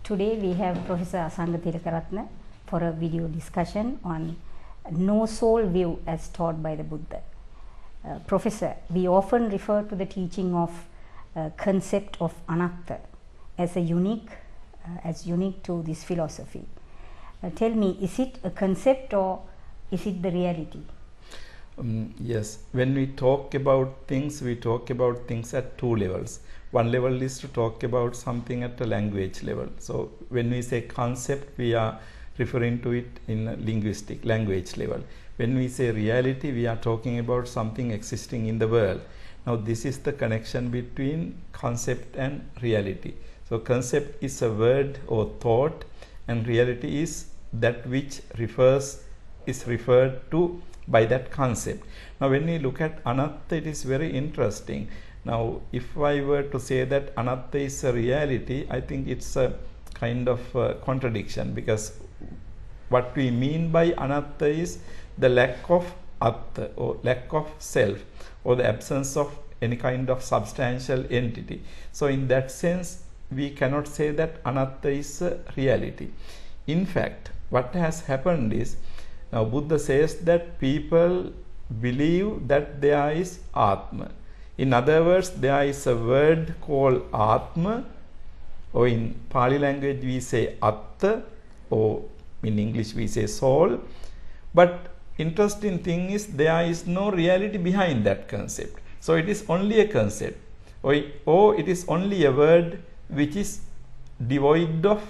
Today we have Professor Asanga Tilakaratne for a video discussion on no soul view as taught by the Buddha. Professor, we often refer to the teaching of concept of anatta as unique to this philosophy. Tell me, is it a concept or is it the reality? Yes, when we talk about things, we talk about things at two levels. One level is to talk about something at a language level. So when we say concept, we are referring to it in a linguistic language level. When we say reality, we are talking about something existing in the world. Now this is the connection between concept and reality. So concept is a word or thought, and reality is that which is referred to by that concept. Now when we look at anatta, it is very interesting. Now if I were to say that anatta is a reality, I think it's a kind of contradiction, because what we mean by anatta is the lack of atta, or lack of self, or the absence of any kind of substantial entity. So in that sense, we cannot say that anatta is a reality. In fact, what has happened is, now Buddha says that people believe that there is Atma. In other words, there is a word called Atma, or in Pali language we say Atta, or in English we say soul. But interesting thing is, there is no reality behind that concept. So it is only a concept, or it is only a word which is devoid of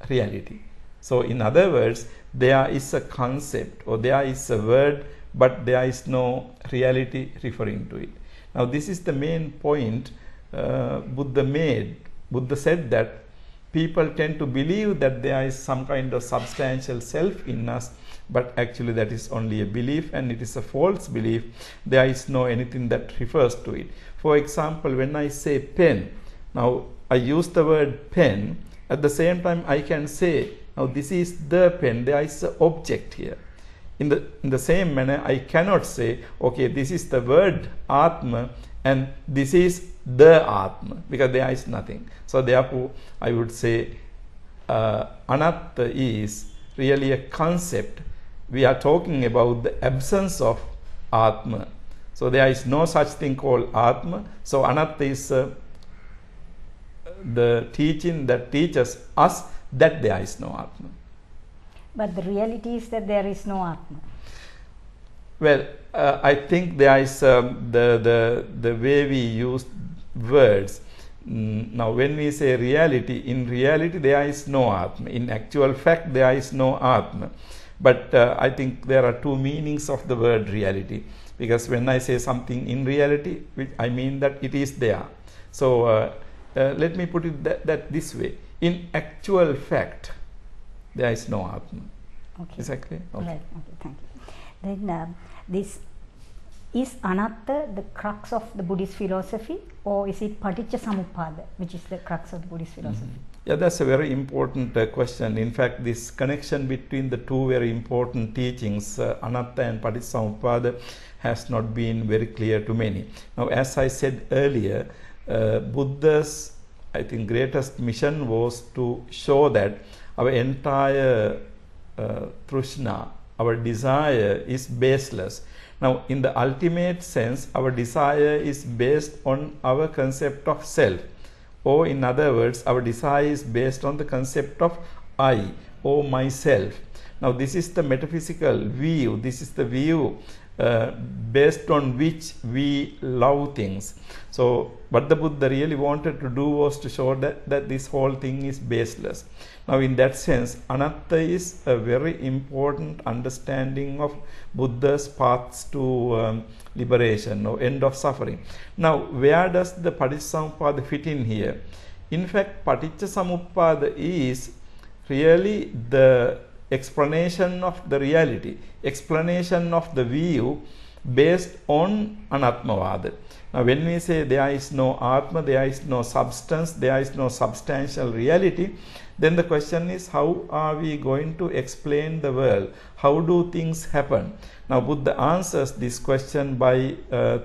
reality. So in other words, there is a concept, or there is a word, but there is no reality referring to it. Now this is the main point Buddha made. Buddha said that people tend to believe that there is some kind of substantial self in us, but actually that is only a belief, and it is a false belief. There is no anything that refers to it. For example, when I say pen, now I use the word pen, at the same time I can say, now this is the pen, there is an object here. In the same manner, I cannot say, okay, this is the word Atma and this is the Atma, because there is nothing. So therefore, I would say anatta is really a concept. We are talking about the absence of Atma. So there is no such thing called Atma. So anatta is the teaching that teaches us that there is no Atma. But the reality is that there is no Atma. Well, I think there is the way we use words. Now when we say reality, in reality there is no Atma. In actual fact, there is no Atma. But I think there are two meanings of the word reality, because when I say something in reality, I mean that it is there. So let me put it that this way. In actual fact, there is no Atma. Okay. Is that clear? Okay. Right. Okay, thank you. Then this is anatta the crux of the Buddhist philosophy, or is it paticca samuppada, which is the crux of the Buddhist philosophy? Yeah, that's a very important question. In fact, this connection between the two very important teachings, anatta and paticca has not been very clear to many. Now, as I said earlier, Buddha's, I think, greatest mission was to show that our entire trishna, our desire, is baseless. Now, in the ultimate sense, our desire is based on our concept of self, or in other words, our desire is based on the concept of I, or myself. Now, this is the metaphysical view. This is the view based on which we love things. So what the Buddha really wanted to do was to show that this whole thing is baseless. Now in that sense, anatta is a very important understanding of Buddha's paths to liberation, or end of suffering. Now where does the paticca fit in here? In fact, paticca samuppada is really the explanation of the reality, explanation of the view based on anatmavada. Now when we say there is no Atma, there is no substance, there is no substantial reality, then the question is, how are we going to explain the world? How do things happen? Now Buddha answers this question by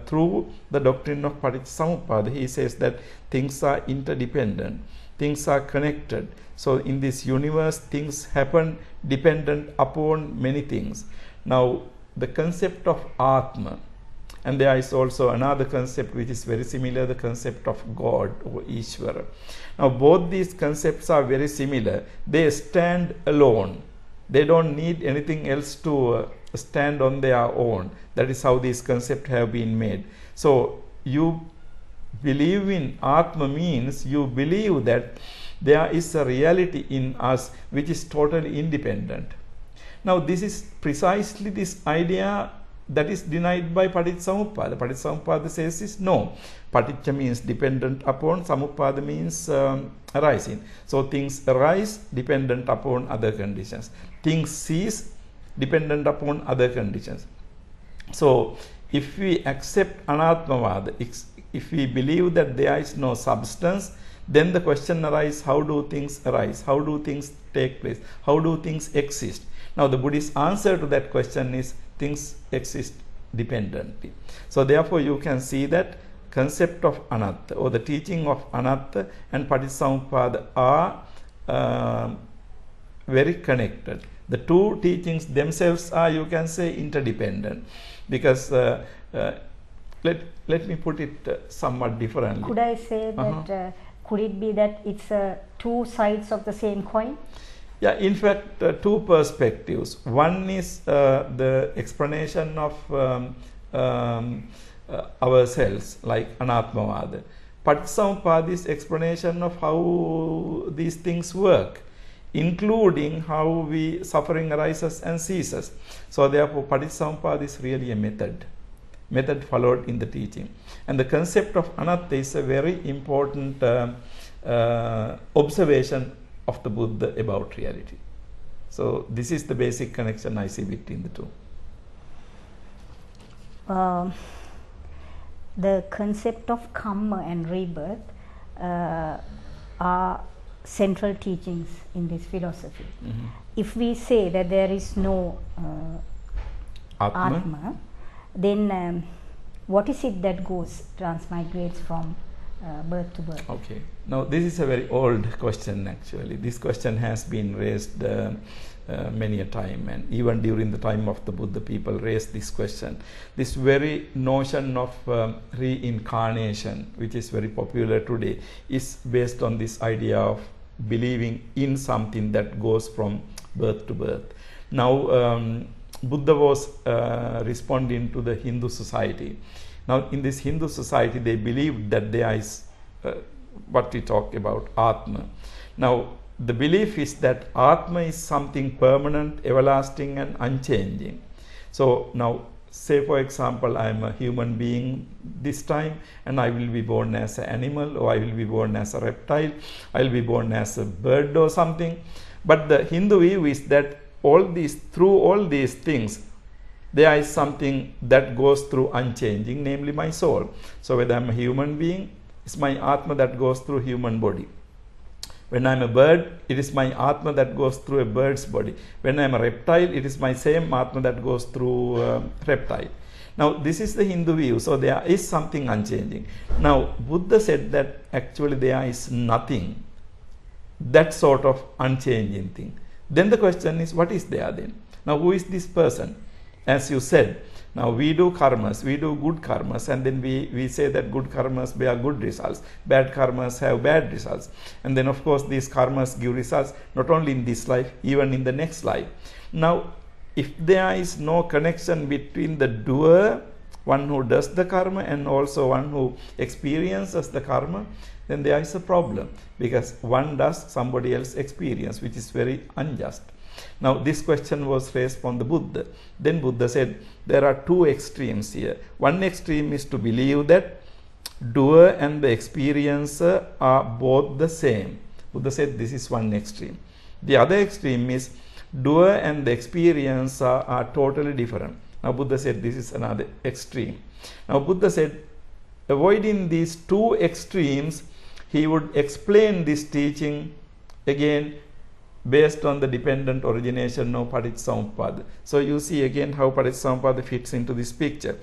through the doctrine of Paticca Samuppada. He says that things are interdependent. things are connected. So in this universe, things happen dependent upon many things. Now, the concept of Atma, and there is also another concept which is very similar, the concept of God or Ishvara. Now, both these concepts are very similar. They stand alone. They don't need anything else to stand on their own. That is how these concepts have been made. So, you believe in Atma means you believe that there is a reality in us which is totally independent. Now, this is precisely this idea that is denied by Paticcasamuppada. Paticcasamuppada says is no. Paticca means dependent upon, Samuppada means arising. So, things arise dependent upon other conditions. Things cease dependent upon other conditions. So, if we accept Anatmavada, if we believe that there is no substance, then the question arises, how do things arise? How do things take place? How do things exist? Now, the Buddhist answer to that question is things exist dependently. So, therefore, you can see that concept of Anatta or the teaching of Anatta and Paticcasamuppada are very connected. The two teachings themselves are, you can say, interdependent, because let me put it somewhat differently. Could I say that could it be that it's two sides of the same coin? Yeah, in fact, two perspectives. One is the explanation of ourselves, like Anatmavada. Paticcasamuppada's explanation of how these things work, including how suffering arises and ceases. So, therefore, Paticcasamuppada is really a method followed in the teaching. And the concept of Anatta is a very important observation of the Buddha about reality. So, this is the basic connection I see between the two. The concept of karma and rebirth are central teachings in this philosophy. Mm-hmm. If we say that there is no Atma, then what is it that transmigrates from birth to birth? Okay. Now, this is a very old question actually. This question has been raised many a time, and even during the time of the Buddha, people raised this question. This very notion of reincarnation, which is very popular today, is based on this idea of believing in something that goes from birth to birth. Now, Buddha was responding to the Hindu society. Now, in this Hindu society, they believed that there is what we talk about, Atma. Now, the belief is that Atma is something permanent, everlasting and unchanging. So, now say for example, I am a human being this time and I will be born as an animal, or I will be born as a reptile, I will be born as a bird or something. But the Hindu view is that through all these things, there is something that goes through unchanging, namely my soul. So, whether I am a human being, it's my Atma that goes through human body. When I am a bird, it is my Atma that goes through a bird's body. When I am a reptile, it is my same Atma that goes through reptile. Now, this is the Hindu view. So, there is something unchanging. Now, Buddha said that actually there is nothing, that sort of unchanging thing. Then the question is, what is there then? Now, who is this person? As you said, now we do karmas, we do good karmas, and then we say that good karmas bear good results, bad karmas have bad results. And then of course these karmas give results not only in this life, even in the next life. Now, if there is no connection between the doer, one who does the karma, and also one who experiences the karma, then there is a problem, because one does, somebody else experience, which is very unjust. Now, this question was raised from the Buddha. Then Buddha said there are two extremes here. One extreme is to believe that doer and the experiencer are both the same. Buddha said this is one extreme. The other extreme is doer and the experiencer are totally different. Now, Buddha said this is another extreme. Now, Buddha said, avoiding these two extremes, he would explain this teaching again based on the dependent origination of Paticcasamuppada. So, you see again how Paticcasamuppada fits into this picture.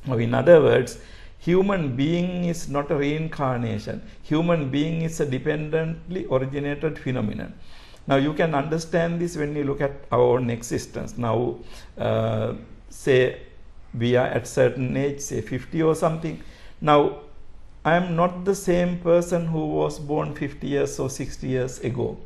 Now, in other words, human being is not a reincarnation. Human being is a dependently originated phenomenon. Now you can understand this when you look at our own existence. Now say we are at certain age, say 50 or something. Now I am not the same person who was born 50 years or 60 years ago.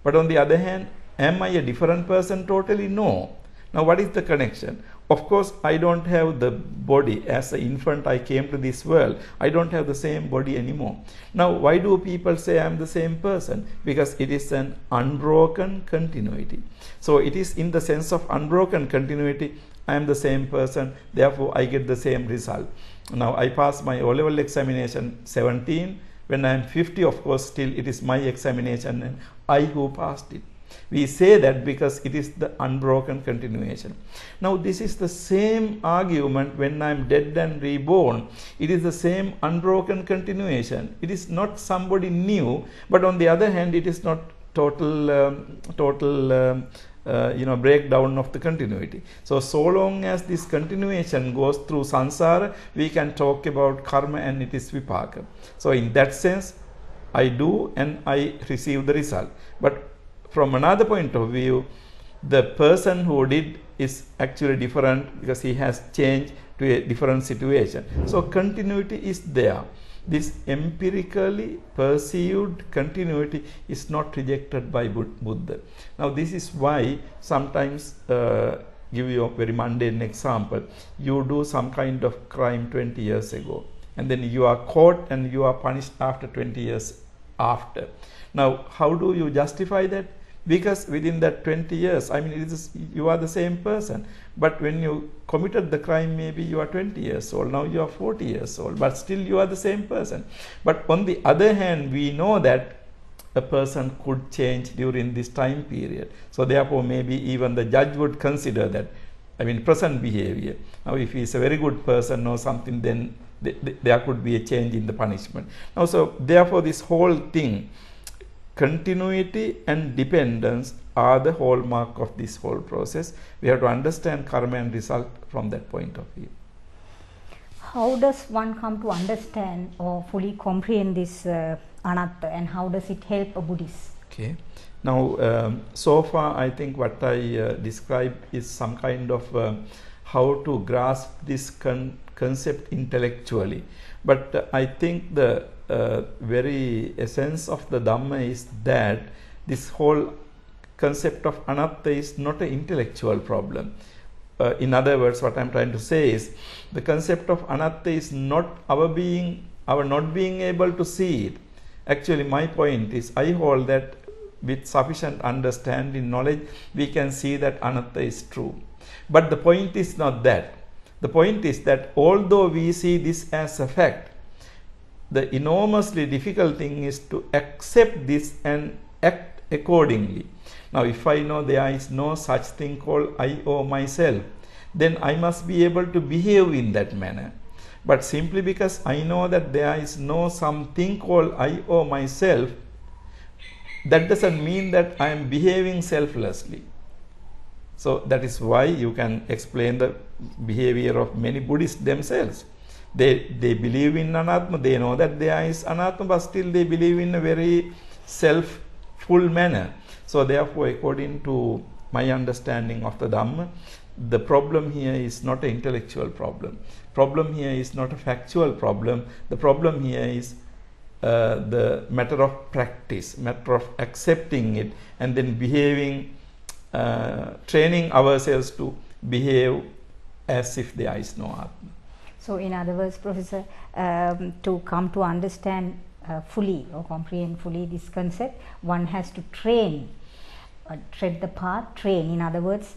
But on the other hand, am I a different person totally? No. Now what is the connection? Of course, I don't have the body. As an infant, I came to this world. I don't have the same body anymore. Now, why do people say I'm the same person? Because it is an unbroken continuity. So, it is in the sense of unbroken continuity, I am the same person, therefore, I get the same result. Now, I pass my O-level examination 17. When I am 50, of course, still it is my examination and I who passed it. We say that because it is the unbroken continuation. Now this is the same argument when I am dead and reborn. It is the same unbroken continuation. It is not somebody new, but on the other hand, it is not total breakdown of the continuity. So long as this continuation goes through samsara, we can talk about karma and it is vipaka. So in that sense, I do and I receive the result. But from another point of view, the person who did is actually different because he has changed to a different situation. So continuity is there. This empirically perceived continuity is not rejected by Buddha. Now this is why sometimes, give you a very mundane example, you do some kind of crime 20 years ago and then you are caught and you are punished after 20 years after. Now how do you justify that? Because within that 20 years, I mean, you are the same person. But when you committed the crime, maybe you are 20 years old, now you are 40 years old, but still you are the same person. But on the other hand, we know that a person could change during this time period. So therefore, maybe even the judge would consider that, I mean, present behavior. Now, if he is a very good person or something, then there could be a change in the punishment. Now, so therefore, this whole thing, continuity and dependence are the hallmark of this whole process. We have to understand karma and result from that point of view. How does one come to understand or fully comprehend this anatta, and how does it help a Buddhist? Okay. Now, so far I think what I described is some kind of how to grasp this concept intellectually. But I think the very essence of the Dhamma is that this whole concept of anatta is not an intellectual problem. In other words, what I am trying to say is the concept of anatta is not our not being able to see it. Actually, my point is I hold that with sufficient understanding, knowledge, we can see that anatta is true. But the point is not that. The point is that although we see this as a fact, the enormously difficult thing is to accept this and act accordingly. Now, if I know there is no such thing called I or myself, then I must be able to behave in that manner. But simply because I know that there is no something called I or myself, that doesn't mean that I am behaving selflessly. So that is why you can explain the behavior of many Buddhists themselves. They believe in anatma, they know that there is anatma, but still they believe in a very self-full manner. So therefore, according to my understanding of the Dhamma, the problem here is not an intellectual problem. Problem here is not a factual problem. The problem here is the matter of practice, matter of accepting it and then behaving, training ourselves to behave as if there is no Atma. So in other words, Professor, to come to understand fully or comprehend fully this concept, one has to train, tread the path, train, in other words,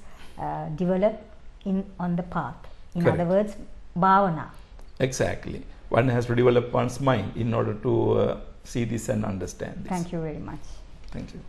develop on the path. In Correct. other words, bhavana. Exactly. One has to develop one's mind in order to see this and understand this. Thank you very much. Thank you.